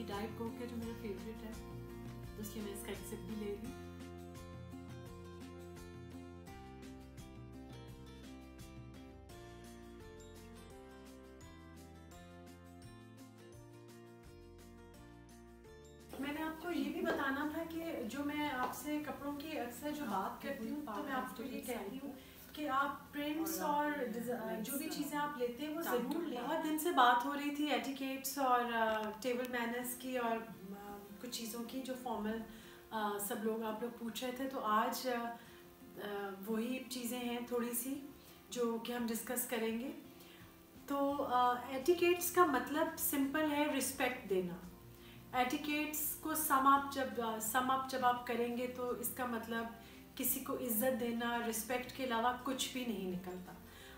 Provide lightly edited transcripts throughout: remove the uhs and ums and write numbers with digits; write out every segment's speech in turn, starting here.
Diet Coke है जो मेरा फेवरेट है, इसलिए मैं इसका एक सिप भी ले रही हूँ। मैंने आपको ये भी बताना था कि जो मैं आपसे कपड़ों की अक्सर जो बात करती हूँ तो मैं आपको ये कहती हूँ कि आप प्रिंट्स और जो भी चीज़ें आप लेते हैं वो ज़रूर लें। बहुत दिन से बात हो रही थी एटिकेट्स और टेबल मैनर्स की और कुछ चीज़ों की जो फॉर्मल सब लोग आप लोग पूछ रहे थे, तो आज वही चीज़ें हैं थोड़ी सी जो कि हम डिस्कस करेंगे। तो एटिकेट्स का मतलब सिंपल है, रिस्पेक्ट देना। एटिकेट्स को सम अप जब आप करेंगे तो इसका मतलब किसी को इज्जत देना, रिस्पेक्ट के अलावा कुछ भी नहीं निकलता।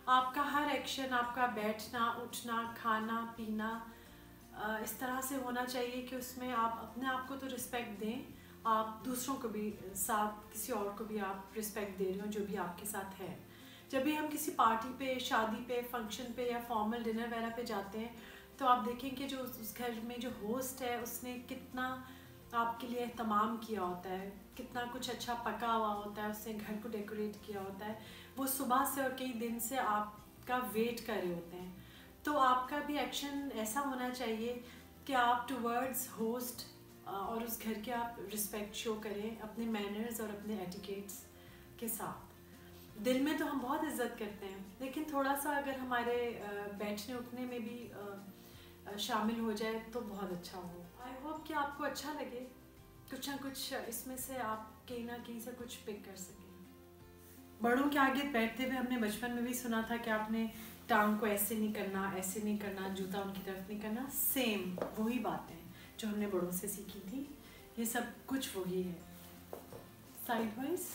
आपका हर एक्शन, आपका बैठना, उठना, खाना, पीना इस तरह से होना चाहिए कि उसमें आप अपने आप को तो रिस्पेक्ट दें, आप दूसरों को भी, साथ किसी और को भी आप रिस्पेक्ट दे रहे हो जो भी आपके साथ है। जब भी हम किसी पार्टी पे, शादी पे, फंक्शन पे या फॉर्मल डिनर वगैरह पे जाते हैं तो आप देखेंगे जो उस घर में जो होस्ट है उसने कितना आपके लिए एहतमाम किया होता है, कितना कुछ अच्छा पका हुआ होता है, उसने घर को डेकोरेट किया होता है, वो सुबह से और कई दिन से आपका वेट कर रहे होते हैं। तो आपका भी एक्शन ऐसा होना चाहिए कि आप टुवर्ड्स होस्ट और उस घर के आप रिस्पेक्ट शो करें अपने मैनर्स और अपने एटिकेट्स के साथ। दिल में तो हम बहुत इज्जत करते हैं, लेकिन थोड़ा सा अगर हमारे बैठने उठने में भी शामिल हो जाए तो बहुत अच्छा हो। आई होप कि आपको अच्छा लगे, कुछ ना कुछ इसमें से आप कहीं ना कहीं से कुछ पिक कर सकें। बड़ों के आगे बैठते हुए हमने बचपन में भी सुना था कि आपने टांग को ऐसे नहीं करना, ऐसे नहीं करना, जूता उनकी तरफ नहीं करना। सेम वही बातें जो हमने बड़ों से सीखी थी, ये सब कुछ वही है। साइडवाइज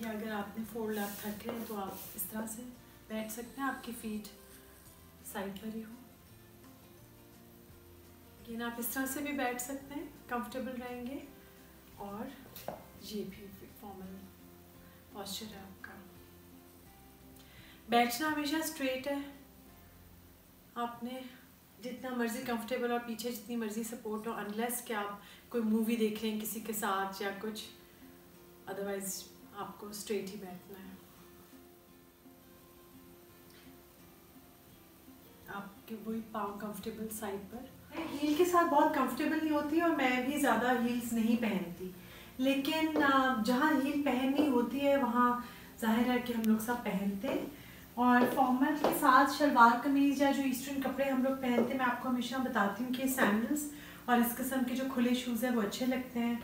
या अगर आपने फोल्ड आप थक रहे हैं तो आप इस तरह से बैठ सकते हैं, आपकी फीट साइड पर ही हो। लेकिन आप इस तरह से भी बैठ सकते हैं, कंफर्टेबल रहेंगे। और ये भी फॉर्मल पोस्चर है आपका। बैठना हमेशा स्ट्रेट है, आपने जितना मर्जी कंफर्टेबल और पीछे जितनी मर्जी सपोर्ट हो, अनलेस कि आप कोई मूवी देख रहे हैं किसी के साथ या कुछ, अदरवाइज आपको स्ट्रेट ही बैठना है। आपके वही पाँव कंफर्टेबल साइड पर। हील के साथ बहुत कंफर्टेबल नहीं होती और मैं भी ज़्यादा हील्स नहीं पहनती, लेकिन जहाँ हील पहननी होती है वहाँ जाहिर है कि हम लोग सब पहनते हैं। और फॉर्मल के साथ शलवार कमीज या जो ईस्टर्न कपड़े हम लोग पहनते हैं, मैं आपको हमेशा बताती हूँ कि सैंडल्स और इस किस्म के जो खुले शूज़ हैं वो अच्छे लगते हैं।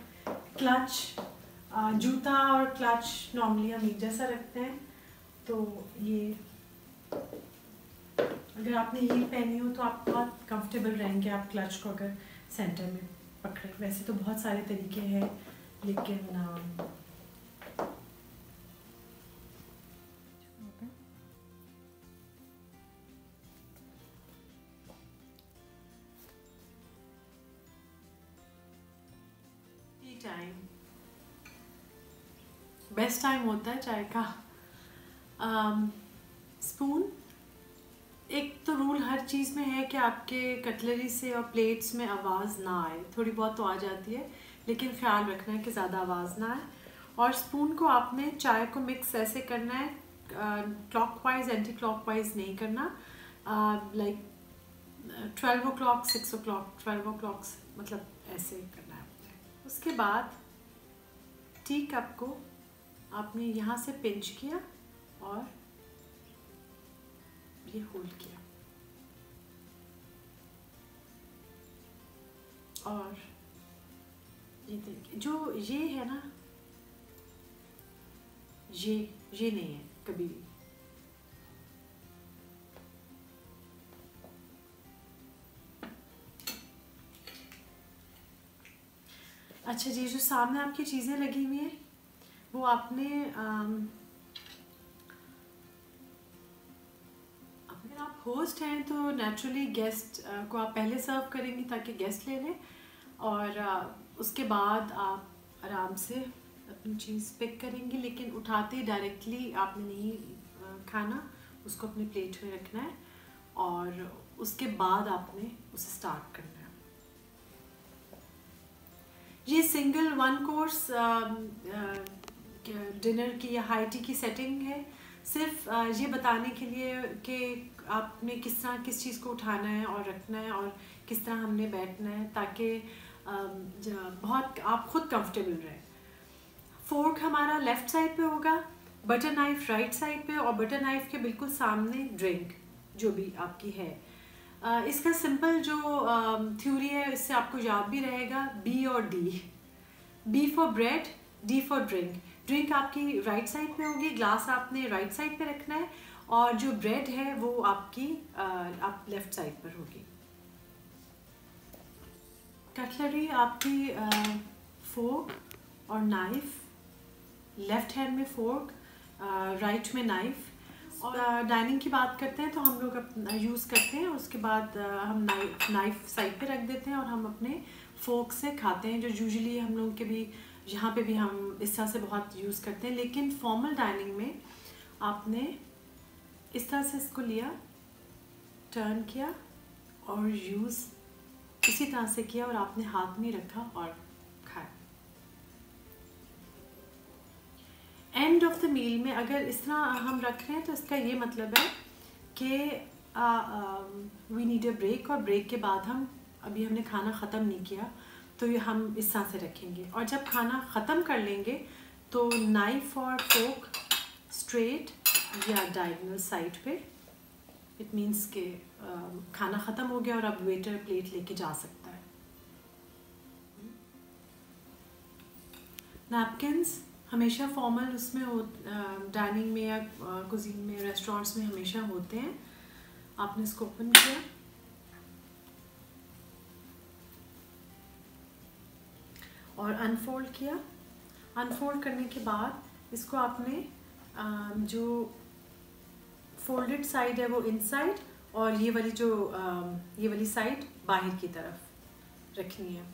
क्लच, जूता और क्लच नॉर्मली हम एक जैसा रखते हैं, तो ये अगर आपने हील पहनी हो तो आप बहुत कंफर्टेबल रहेंगे। आप क्लच को अगर सेंटर में पकड़े, वैसे तो बहुत सारे तरीके हैं, लेकिन टाइम बेस्ट टाइम होता है चाय का। स्पून, एक तो रूल हर चीज़ में है कि आपके कटलरी से और प्लेट्स में आवाज़ ना आए। थोड़ी बहुत तो आ जाती है, लेकिन ख्याल रखना है कि ज़्यादा आवाज़ ना आए। और स्पून को आपने चाय को मिक्स ऐसे करना है, क्लॉकवाइज एंटी क्लॉकवाइज नहीं करना, लाइक 12 o'clock 6 o'clock 12 o'clock मतलब ऐसे करना है आपने। उसके बाद टी कप को आपने यहाँ से पिंच किया और ये होल्ड किया, और ये देखिए जो ये है ना, ये नहीं है कभी भी। अच्छा जी, जो सामने आपकी चीज़ें लगी हुई हैं वो आपने अगर आप होस्ट हैं तो नेचुरली गेस्ट को आप पहले सर्व करेंगी ताकि गेस्ट ले लें, और उसके बाद आप आराम से अपनी चीज़ पिक करेंगी, लेकिन उठाते डायरेक्टली आपने नहीं खाना, उसको अपने प्लेट में रखना है। और उसके बाद आपने उसे स्टार्ट करना है। ये सिंगल 1 कोर्स डिनर की या हाई टी की सेटिंग है, सिर्फ ये बताने के लिए कि आपने किस चीज़ को उठाना है और रखना है और किस तरह हमने बैठना है, ताकि बहुत आप खुद कंफर्टेबल रहें। फोर्क हमारा लेफ़्ट साइड पे होगा, बटर नाइफ राइट साइड पे, और बटर नाइफ के बिल्कुल सामने ड्रिंक जो भी आपकी है। इसका सिंपल जो थ्योरी है, इससे आपको याद भी रहेगा, बी और D. B for bread, D for drink. Drink आपकी राइट साइड पे होगी, ग्लास आपने राइट साइड पे रखना है, और जो ब्रेड है वो आपकी आप लेफ्ट साइड पर होगी। कटलरी आपकी फोर्क और नाइफ, लेफ्ट हैंड में फोर्क, राइट में नाइफ। और डाइनिंग की बात करते हैं तो हम लोग अपना यूज़ करते हैं, उसके बाद हम नाइफ साइड पे रख देते हैं और हम अपने फोर्क से खाते हैं, जो यूजुअली हम लोग के भी यहाँ पे भी हम इस तरह से बहुत यूज़ करते हैं। लेकिन फॉर्मल डाइनिंग में आपने इस तरह से इसको लिया, टर्न किया और यूज़ इसी तरह से किया और आपने हाथ में रखा और खाया। एंड ऑफ द मील में अगर इस तरह हम रख रहे हैं तो इसका ये मतलब है कि वी नीड अ ब्रेक, और ब्रेक के बाद हमने खाना ख़त्म नहीं किया तो ये हम इस तरह से रखेंगे। और जब खाना ख़त्म कर लेंगे तो नाइफ और फोर्क स्ट्रेट या डायगोनल साइड पे, इट मीन्स के खाना ख़त्म हो गया और अब वेटर प्लेट लेके जा सकता है। नैपकिन्स हमेशा फॉर्मल उसमें डाइनिंग में या कुजीन में, रेस्टोरेंट्स में हमेशा होते हैं। आपने इसको ओपन किया और अनफोल्ड किया। अनफोल्ड करने के बाद इसको आपने जो फोल्डेड साइड है वो इनसाइड, और ये वाली साइड बाहर की तरफ रखनी है,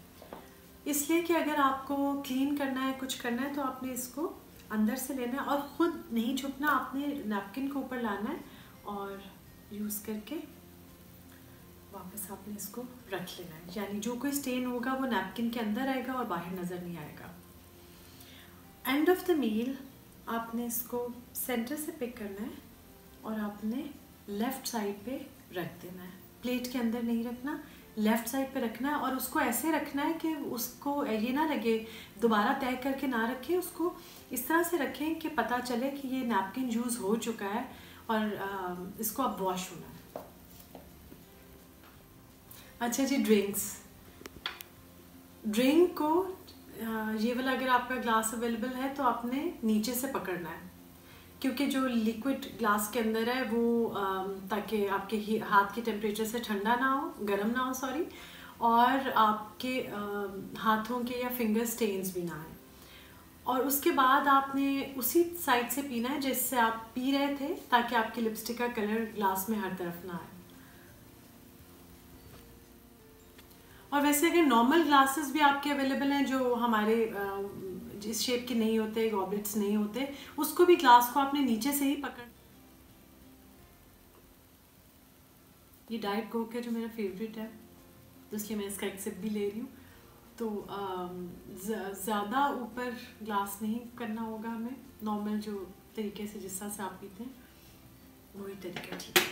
इसलिए कि अगर आपको क्लीन करना है, कुछ करना है, तो आपने इसको अंदर से लेना है और ख़ुद नहीं छुपना। आपने नैपकिन को ऊपर लाना है और यूज़ करके वापस आपने इसको रख लेना है, यानी जो कोई स्टेन होगा वो नैपकिन के अंदर आएगा और बाहर नज़र नहीं आएगा। एंड ऑफ द मील आपने इसको सेंटर से पिक करना है और आपने लेफ़्ट साइड पे रख देना है। प्लेट के अंदर नहीं रखना, लेफ़्ट साइड पे रखना है, और उसको ऐसे रखना है कि उसको ये ना लगे, दोबारा तय करके ना रखें, उसको इस तरह से रखें कि पता चले कि ये नैपकिन यूज़ हो चुका है और इसको अब वॉश होना है। अच्छा जी, ड्रिंक को ये वाला अगर आपका ग्लास अवेलेबल है तो आपने नीचे से पकड़ना है, क्योंकि जो लिक्विड ग्लास के अंदर है वो ताकि आपके हाथ के टेम्परेचर से ठंडा ना हो, गर्म ना हो सॉरी, और आपके हाथों के या फिंगर स्टेन्स भी ना आए। और उसके बाद आपने उसी साइड से पीना है जिससे आप पी रहे थे, ताकि आपकी लिपस्टिक का कलर ग्लास में हर तरफ ना आए। और वैसे अगर नॉर्मल ग्लासेस भी आपके अवेलेबल हैं जो हमारे इस शेप के नहीं होते, गॉबलेट्स नहीं होते, उसको भी ग्लास को आपने नीचे से ही पकड़। ये डाइट कोक है जो मेरा फेवरेट है, तो इसलिए मैं इसका एक सिप भी ले रही हूँ। तो ज़्यादा ऊपर ग्लास नहीं करना होगा हमें, नॉर्मल जो तरीके से जिस तरह से आप पीते हैं वही तरीका ठीक है।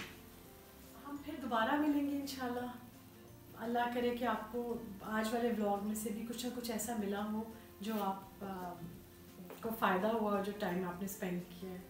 हम फिर दोबारा मिलेंगे इंशाल्लाह। अल्लाह करे कि आपको आज वाले व्लॉग में से भी कुछ ना कुछ ऐसा मिला हो जो आप को फ़ायदा हुआ और जो टाइम आपने स्पेंड किया है।